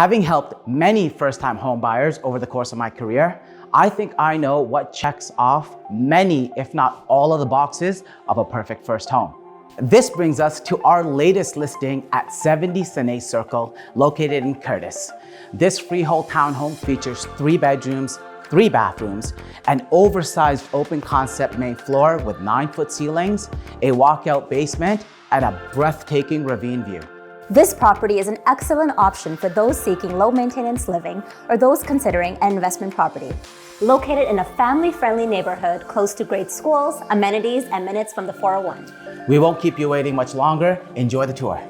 Having helped many first-time home buyers over the course of my career, I think I know what checks off many, if not all of the boxes of a perfect first home. This brings us to our latest listing at 70 Senay Circle, located in Courtice. This freehold townhome features 3 bedrooms, 3 bathrooms, an oversized open concept main floor with 9-foot ceilings, a walkout basement, and a breathtaking ravine view. This property is an excellent option for those seeking low-maintenance living or those considering an investment property. Located in a family-friendly neighborhood close to great schools, amenities, and minutes from the 401. We won't keep you waiting much longer. Enjoy the tour.